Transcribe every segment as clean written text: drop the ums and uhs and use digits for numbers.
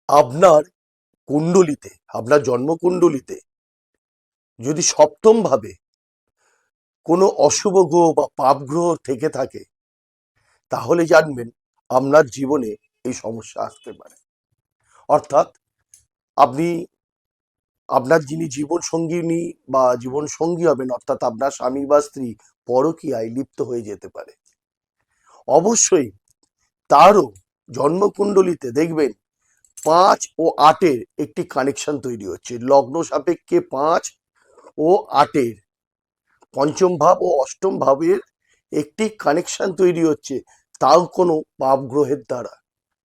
আপনার কুণ্ডলিতে, আপনার জন্মকুণ্ডলিতে যদি সপ্তম ভাবে কোনো অশুভ গ্রহ বা পাপ গ্রহ থেকে থাকে, তাহলে জানবেন আপনার জীবনে এই সমস্যা আসতে পারে। অর্থাৎ আপনি, আপনার যিনি জীবন সঙ্গিনী বা জীবন সঙ্গী হবেন, অর্থাৎ আপনার স্বামী বা স্ত্রী পরকীয়ায় লিপ্ত হয়ে যেতে পারে। অবশ্যই তারও জন্মকুণ্ডলিতে দেখবেন 5 ও 8-এর একটি কানেকশন তৈরি হচ্ছে। লগ্ন সাপেক্ষে 5 ও 8-এর, পঞ্চম ভাব ও অষ্টম ভাবের একটি কানেকশন তৈরি হচ্ছে, তাও কোনো পাপ গ্রহের দ্বারা।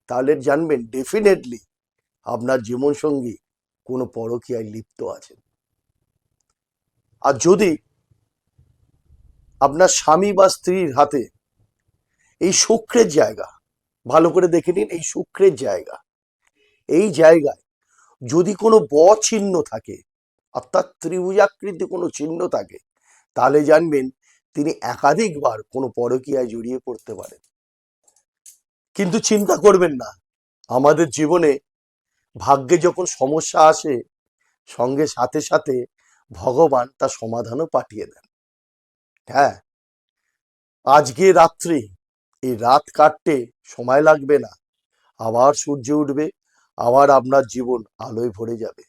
তাহলে জানবেন ডেফিনেটলি আপনার জীবনসঙ্গী কোনো পরকীয়ায় লিপ্ত আছেন। আর যদি আপনার স্বামী বা স্ত্রীর হাতে এই শুক্রের জায়গা, ভালো করে দেখে নিন, এই শুক্রের জায়গা, এই জায়গায় যদি কোনো ব চিহ্ন থাকে, অর্থাৎ ত্রিভুজাকৃতি কোনো চিহ্ন থাকে, তাহলে জানবেন তিনি একাধিকবার কোনো পরকীয়ায় জড়িয়ে পড়তে পারেন। কিন্তু চিন্তা করবেন না, আমাদের জীবনে ভাগ্যে যখন সমস্যা আসে, সঙ্গে সাথে সাথে ভগবান তার সমাধানও পাঠিয়ে দেন। হ্যাঁ, আজকে রাত্রি, এই রাত কাটতে সময় লাগবে না, আবার সূর্য উঠবে, আবার আপনার জীবন আলোয় ভরে যাবে।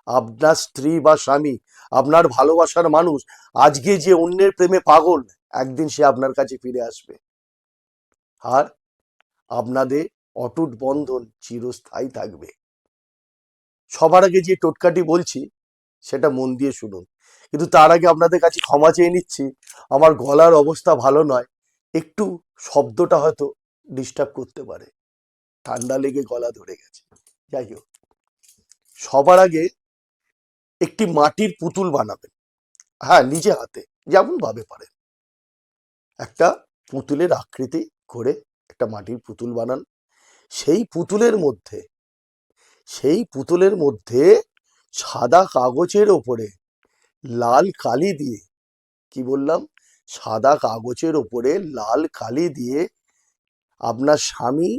আপনার স্ত্রী বা স্বামী, আপনার ভালোবাসার মানুষ আজকে যে অন্যের প্রেমে পাগল, একদিন সে আপনার কাছে ফিরে আসবে। আর আপনাদের অটুট বন্ধন চিরস্থায়ী থাকবে। সবার আগে যে টোটকাটি বলছি সেটা মন দিয়ে শুনুন, কিন্তু তার আগে আপনাদের কাছে ক্ষমা চেয়ে নিচ্ছি, আমার গলার অবস্থা ভালো নয়, একটু শব্দটা হয়তো ডিস্টার্ব করতে পারে, ঠান্ডা লেগে গলা ধরে গেছে। যাই হোক, সবার আগে একটি মাটির পুতুল বানাবেন। হ্যাঁ, নিজে হাতে, যেমন ভাবে পারেন, একটা পুতুলের আকৃতি করে একটা মাটির পুতুল বানান। সেই পুতুলের মধ্যে, সেই পুতুলের মধ্যে সাদা কাগজের ওপরে লাল কালি দিয়ে, কি বললাম, সাদা কাগজের ওপরে লাল কালি দিয়ে আপনার স্বামী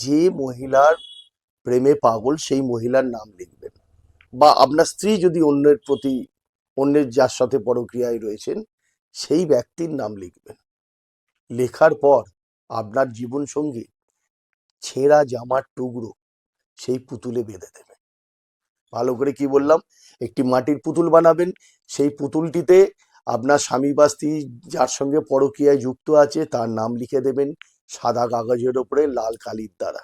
যে মহিলার প্রেমে পাগল সেই মহিলার নাম লিখবেন, বা আপনার স্ত্রী যদি অন্যের প্রতি, অন্যের যার সাথে পরক্রিয়ায় রয়েছেন সেই ব্যক্তির নাম লিখবেন। লেখার পর আপনার জীবন সঙ্গী ছেঁড়া জামার টুকরো সেই পুতুলে বেঁধে দেবেন। ভালো করে কি বললাম, একটি মাটির পুতুল বানাবেন, সেই পুতুলটিতে আপনার স্বামী বা স্ত্রী যার সঙ্গে পরকীয়ায় যুক্ত আছে তার নাম লিখে দেবেন সাদা কাগজের ওপরে লাল কালির দ্বারা।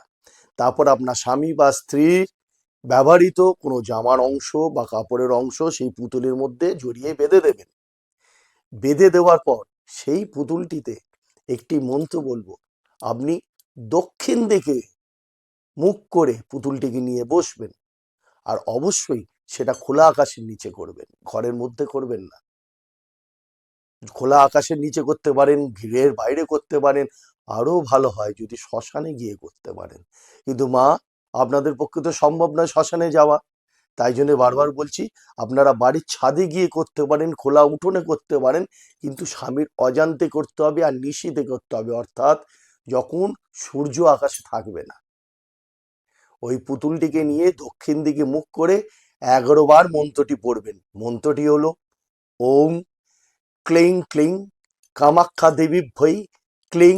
তারপর আপনার স্বামী বা স্ত্রীর ব্যবহৃত কোনো জামার অংশ বা কাপড়ের অংশ সেই পুতুলের মধ্যে জড়িয়ে বেঁধে দেবেন। বেঁধে দেওয়ার পর সেই পুতুলটিতে একটি মন্ত্র বলবো, আপনি দক্ষিণ দিকে মুখ করে পুতুলটিকে নিয়ে বসবেন। আর অবশ্যই সেটা খোলা আকাশের নিচে করবেন, ঘরের মধ্যে করবেন না। খোলা আকাশের নিচে করতে পারেন, গৃহের বাইরে করতে পারেন, আরো ভালো হয় যদি শ্মশানে গিয়ে করতে পারেন। কিন্তু মা, আপনাদের পক্ষে তো সম্ভব নয় শ্মশানে যাওয়া, তাই জন্য বারবার বলছি, আপনারা বাড়ির ছাদে গিয়ে করতে পারেন, খোলা উঠোনে করতে পারেন, কিন্তু স্বামীর অজান্তে করতে হবে আর নিশীথে করতে হবে, অর্থাৎ যখন সূর্য আকাশে থাকবে না। ওই পুতুলটিকে নিয়ে দক্ষিণ দিকে মুখ করে 11 বার মন্ত্রটি পড়বেন। মন্ত্রটি হলো ওম ক্লিং ক্লিং কামাখ্যা দেবী ভৈ ক্লিং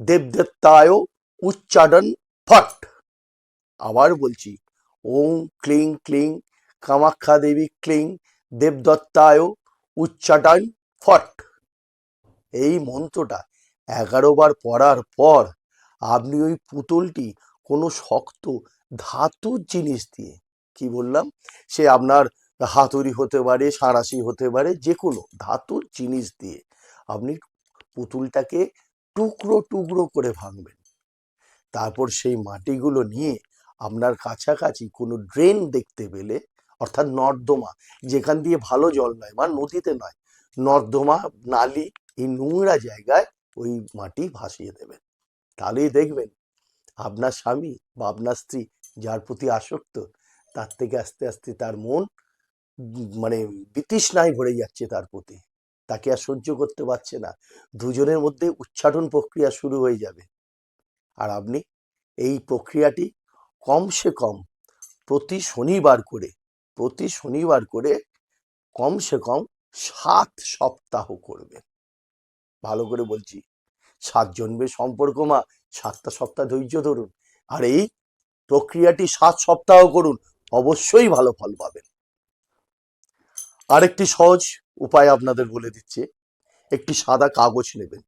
দেবদত্তায় উচ্চারণ ফট। আবার বলছি, ওম ক্লিং ক্লিং কামাখ্যা দেবী ক্লিং দেবদত্তায় উচ্চারণ ফট। এই মন্ত্রটা 11 বার পড়ার পর আপনি ওই পুতুলটি কোনো শক্ত ধাতুর জিনিস দিয়ে, কি বললাম, সে আপনার হাতুড়ি হতে পারে, সাঁড়াশি হতে পারে, যে কোনো ধাতুর জিনিস দিয়ে আপনি পুতুলটাকে টুকরো টুকরো করে ভাঙবেন। তারপর সেই মাটিগুলো নিয়ে আপনার কাছাকাছি কোনো ড্রেন দেখতে পেলে, অর্থাৎ নর্দমা, যেখান দিয়ে ভালো জল নয় বা নদীতে নয়, নর্দমা, নালি, এই নোংরা জায়গায় ওই মাটি ভাসিয়ে দেবেন। তাহলেই দেখবেন আপনার স্বামী বা আপনার স্ত্রী যার প্রতি আসক্ত, তার থেকে আস্তে আস্তে তার মন মানে বিতৃষ্ণায় ভরে যাচ্ছে তার প্রতি, তাকে আর সহ্য করতে পারছে না, দুজনের মধ্যে উচ্চাটন প্রক্রিয়া শুরু হয়ে যাবে। আর আপনি এই প্রক্রিয়াটি কমসে কম প্রতি শনিবার করে কমসে কম 7 সপ্তাহ করবেন। ভালো করে বলছি, 7 জন্মের সম্পর্ক মা, 7টা সপ্তাহ ধৈর্য ধরুন, আর এই প্রক্রিয়াটি 7 সপ্তাহ করুন, অবশ্যই ভালো ফল পাবেন। আরেকটি সহজ উপায় আপনাদের বলে দিচ্ছে। একটি সাদা কাগজ নেবেন,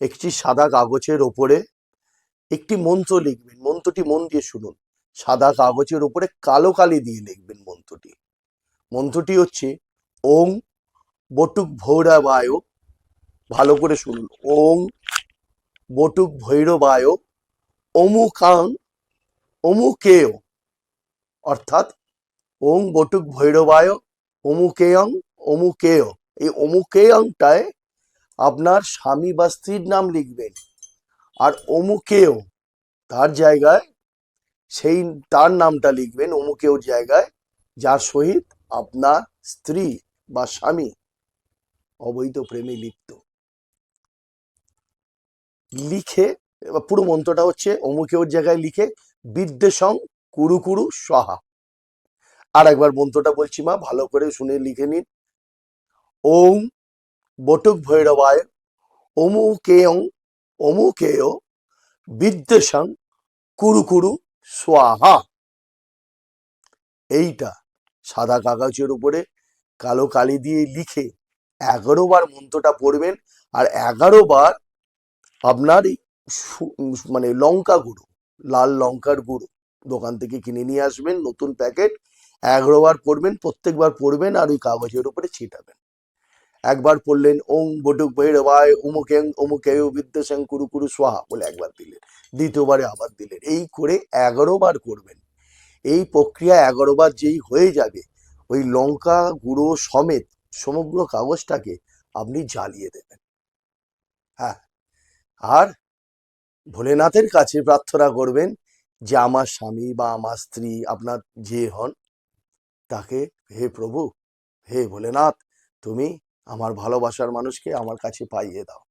একটি সাদা কাগজের ওপরে একটি মন্ত্র লিখবেন। মন্ত্রটি মন দিয়ে শুনুন। সাদা কাগজের উপরে কালো কালি দিয়ে লিখবেন মন্ত্রটি। মন্ত্রটি হচ্ছে ওং বটুক ভৈরবায়, ভালো করে শুনুন, ওং বটুক ভৈরবায় অমুকাং অমুকেয়, অর্থাৎ ওং বটুক ভৈরবায় অমুকেয়ং অমুকেয়। এই অমুকেয়ংটায় আপনার স্বামী বা স্ত্রীর নাম লিখবেন, আর অমুকেয় তার জায়গায় সেই তার নামটা লিখবেন অমুকেও জায়গায় যার সহিত আপনার স্ত্রী বা স্বামী অবৈধ প্রেমে লিপ্ত। লিখে পুরো মন্ত্রটা হচ্ছে অমুকেও জায়গায় লিখে বিদ্বেষং কুরু কুরু স্বাহা। আর একবার মন্ত্রটা বলছি মা, ভালো করে শুনে লিখে নিন। ওম বটুক ভৈরবায় অমুকেয়ং অমুকেয় বিদ্বেষং কুরু কুরু স্বাহা। এইটা সাদা কাগজের উপরে কালো কালি দিয়ে লিখে 11 বার মন্ত্রটা পড়বেন। আর 11 বার আপনার মানে লঙ্কা গুঁড়ো, লাল লঙ্কার গুঁড়ো দোকান থেকে কিনে নিয়ে আসবেন, নতুন প্যাকেট। 11 বার পড়বেন, প্রত্যেকবার পড়বেন আর ওই কাগজের উপরে ছিটাবেন। একবার পড়লেন ওং বটুক ভৈরবায় অমুকেং অমুকেয় বিদ্বেষং কুরু কুরু স্বাহা বলে একবার দিলেন, দ্বিতীয়বারে আবার দিলেন, এই করে 11 বার করবেন। এই প্রক্রিয়া 11 বার যেই হয়ে যাবে, ওই লঙ্কা গুঁড়ো সমেত সমগ্র কাগজটাকে আপনি জ্বালিয়ে দেবেন। হ্যাঁ, আর ভোলেনাথের কাছে প্রার্থনা করবেন যে আমার স্বামী বা আমার স্ত্রী, আপনার যে হন, তাকে, হে প্রভু, হে ভোলেনাথ, তুমি আমার ভালোবাসার মানুষকে আমার কাছে পাইয়ে দাও।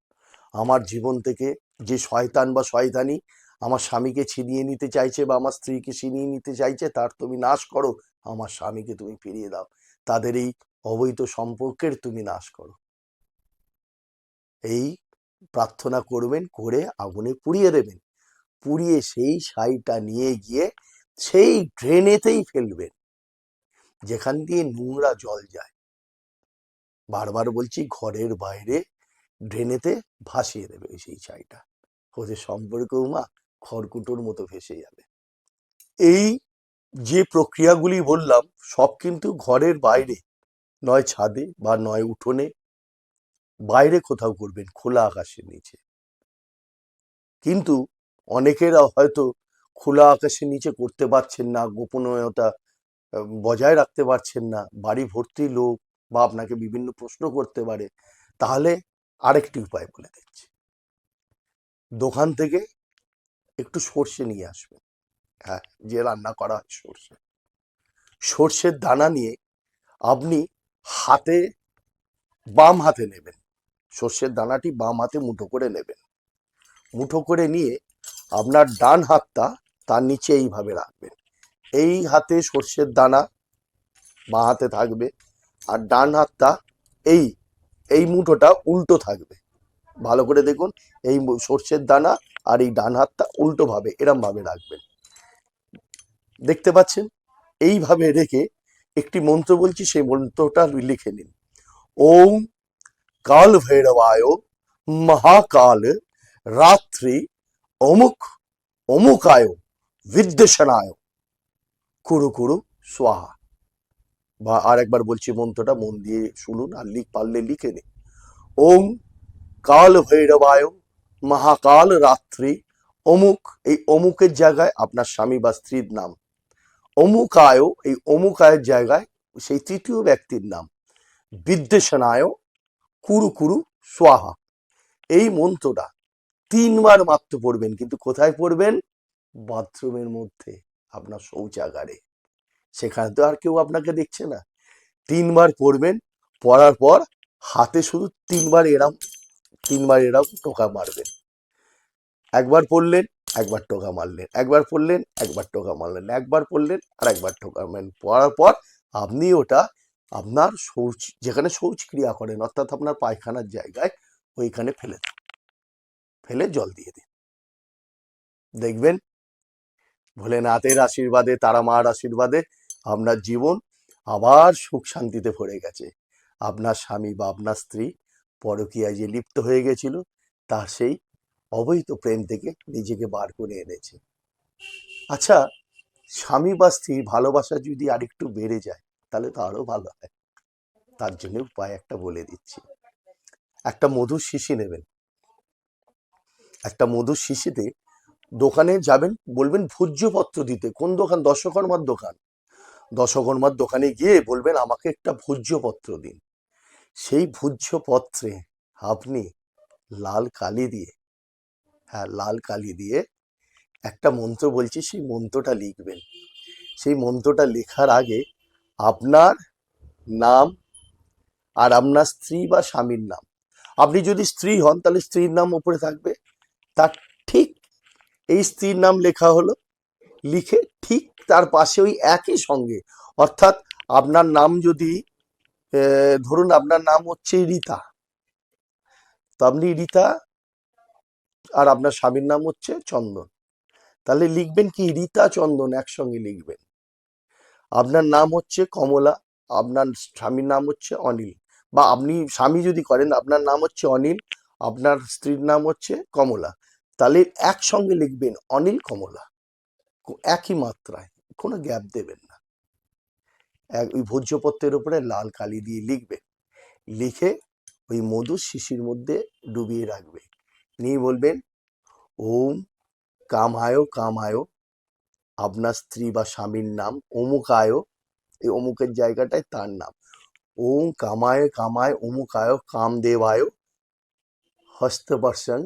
আমার জীবন থেকে যে শয়তান বা শয়তানি আমার স্বামীকে ছিনিয়ে নিতে চাইছে বা আমার স্ত্রীকে ছিনিয়ে নিতে চাইছে, তার তুমি নাশ করো। আমার স্বামীকে তুমি ফিরিয়ে দাও, তাদের এই অবৈধ সম্পর্কের তুমি নাশ করো। এই প্রার্থনা করবেন, করে আগুনে পুড়িয়ে দেবেন। পুড়িয়ে সেই ছাইটা নিয়ে গিয়ে সেই ড্রেনেতেই ফেলবেন যেখান দিয়ে নোংরা জল যায়। বারবার বলছি, ঘরের বাইরে ড্রেনেতে ভাসিয়ে দেবে সেই ছাইটা। ওদের সম্পর্কেও মা খড়কুটোর মতো ভেসে যাবে। এই যে প্রক্রিয়াগুলি বললাম সব কিন্তু ঘরের বাইরে, নয় ছাদে বা নয় উঠোনে, বাইরে কোথাও করবেন, খোলা আকাশের নিচে। কিন্তু অনেকেরা হয়তো খোলা আকাশের নিচে করতে পারছেন না, গোপনীয়তা বজায় রাখতে পারছেন না, বাড়ি ভর্তি লোক বা আপনাকে বিভিন্ন প্রশ্ন করতে পারে। তাহলে আরেকটি উপায় বলে দিচ্ছি। দোকান থেকে একটু সর্ষে নিয়ে আসবেন। হ্যাঁ, যে রান্না করা হয় সর্ষে, সর্ষের দানা নিয়ে আপনি হাতে, বাম হাতে নেবেন। সর্ষের দানাটি বাম হাতে মুঠো করে নেবেন। মুঠো করে নিয়ে আপনার ডান হাতটা তার নিচে এইভাবে রাখবেন। এই হাতে সর্ষের দানা বাঁ হাতে থাকবে, আর ডান হাতটা এই এই মুঠোটা উল্টো থাকবে। ভালো করে দেখুন, এই সর্ষের দানা আর এই ডান হাতটা উল্টো ভাবে এরম ভাবে রাখবেন। দেখতে পাচ্ছেন? এইভাবে রেখে একটি মন্ত্র বলছি, সেই মন্ত্রটা লিখে নিন। ওম কাল ভৈরবায় মহাকাল রাত্রি অমুক অমুকায় বিদ্বেষণায় কুরু কুরু স্বাহা। বা আর একবার বলছি মন্ত্রটা, মন দিয়ে শুনুন আর পারলে লিখে নিন। ওম কাল ভৈরবায় মহাকাল রাত্রি অমুক, এই অমুকের জায়গায় আপনার স্বামী বা স্ত্রীর নাম, অমুকায়, এই অমুকায়ের জায়গায় সেই তৃতীয় ব্যক্তির নাম, বিদ্বেষণায় কুরু কুরু স্বাহা। এই মন্ত্রটা 3 বার মাত্র পড়বেন, কিন্তু কোথায় পড়বেন? বাথরুমের মধ্যে, আপনার শৌচাগারে। সেখানে তো আর কেউ আপনাকে দেখছে না। 3 বার পড়বেন, পড়ার পর হাতে শুধু 3 বার এরম টোকা মারবেন। একবার পড়লেন, একবার টোকা মারলেন, একবার পড়লেন, একবার টোকা মারলেন, একবার পড়লেন আর একবার টোকা মারলেন। পড়ার পর আপনি ওটা আপনার শৌচ, যেখানে শৌচক্রিয়া করেন অর্থাৎ আপনার পায়খানার জায়গায়, ওইখানে ফেলে দিন, ফেলে জল দিয়ে দিন। দেখবেন ভোলেনাথের আশীর্বাদে, তারা মার আশীর্বাদে আপনার জীবন আবার সুখ শান্তিতে ভরে গেছে। আপনার স্বামী বা আপনার স্ত্রী পরকীয়ায় যে লিপ্ত হয়ে গেছিল, তার সেই অবৈধ প্রেম থেকে নিজেকে বার করে এনেছে। আচ্ছা, স্বামী বা স্ত্রীর ভালোবাসা যদি আরেকটু বেড়ে যায় তাহলে তো আরো ভালো হয়। তার জন্য উপায় একটা বলে দিচ্ছি। একটা মধুর শিশি নেবেন, একটা মধুর শিশিতে দোকানে যাবেন, বলবেন ভোজ্যপত্র দিতে। কোন দোকান? দশকর্মার দোকান। দশকর্মার দোকানে গিয়ে বলবেন আমাকে একটা ভোজ্যপত্র দিন। সেই ভোজ্যপত্রে আপনি লাল কালি দিয়ে, হ্যাঁ লাল কালি দিয়ে একটা মন্ত্র বলছি, সেই মন্ত্রটা লিখবেন। সেই মন্ত্রটা লেখার আগে আপনার নাম আর আপনার স্ত্রী বা স্বামীর নাম, আপনি যদি স্ত্রী হন তাহলে স্ত্রীর নাম উপরে থাকবে, তার ঠিক এই স্ত্রীর নাম লেখা হলো, লিখে ঠিক তার পাশে ওই একই সঙ্গে, অর্থাৎ আপনার নাম যদি ধরুন আপনার নাম হচ্ছে রীতা, তো আপনি রীতা আর আপনার স্বামীর নাম হচ্ছে চন্দন, তাহলে লিখবেন কি রীতা চন্দন একসঙ্গে লিখবেন। আপনার নাম হচ্ছে কমলা, আপনার স্বামীর নাম হচ্ছে অনিল, বা আপনি স্বামী যদি করেন আপনার নাম হচ্ছে অনিল, আপনার স্ত্রীর নাম হচ্ছে কমলা, তাহলে একসঙ্গে লিখবেন অনিল কমলা, একই মাত্রায়, কোনো গ্যাপ দেবেন না। ওই ভোজ্যপত্রের উপরে লাল কালি দিয়ে লিখবে, লিখে ওই মধুর শিশির মধ্যে ডুবিয়ে রাখবে, নিয়ে বলবেন ওম কামায় কামায়, আপনার স্ত্রী বা স্বামীর নাম অমুকায়, এই অমুকের জায়গাটায় তার নাম, ওম কামায় কামায় অমুকায় কামদেবায় হস্তবর্ষং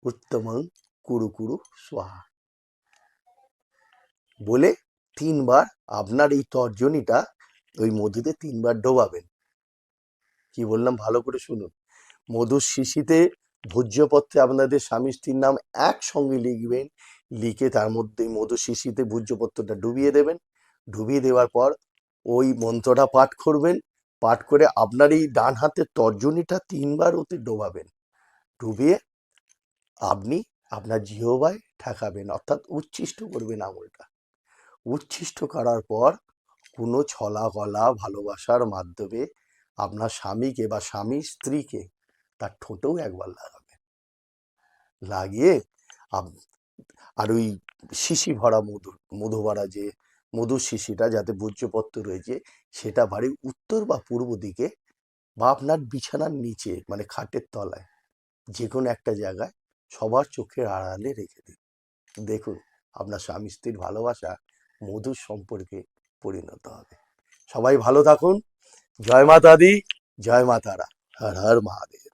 উত্তমং কুরু কুরু স্বাহা বলে 3 বার আপনার এই তর্জনীটা ওই মধুতে 3 বার ডোবাবেন। কি বললাম ভালো করে শুনুন। মধুর শিশিতে ভোজ্যপত্রে আপনাদের স্বামী স্ত্রীর নাম একসঙ্গে লিখবেন, লিখে তার মধ্যে মধুর শিশিতে ভোজ্যপত্রটা ডুবিয়ে দেবেন। ডুবিয়ে দেওয়ার পর ওই মন্ত্রটা পাঠ করবেন, পাঠ করে আপনার এই ডান হাতের তর্জনীটা 3 বার ওতে ডোবাবেন, ডুবিয়ে আপনি আপনার জিহ্বায় ঠেকাবেন, অর্থাৎ উচ্ছিষ্ট করবেন আঙুলটা। উচ্ছিষ্ট করার পর কোনো ছলা গলা ভালোবাসার মাধ্যমে আপনার স্বামীকে বা স্বামী স্ত্রীকে তার ঠোঁটেও একবার লাগাবেন, লাগিয়ে আর ওই শিশি ভরা মধু ভরা যে মধুর শিশিটা যাতে ভোজ্যপত্র রয়েছে সেটা বাড়ির উত্তর বা পূর্ব দিকে বা আপনার বিছানার নিচে মানে খাটের তলায় যে কোনো একটা জায়গায় সবার চোখের আড়ালে রেখে দিন। দেখুন আপনার স্বামী স্ত্রীর ভালোবাসা মধুর সম্পর্কে পরিণত হবে। সবাই ভালো থাকুন। জয় মাতা দি, জয় মা তারা, হর হর মহাদেব।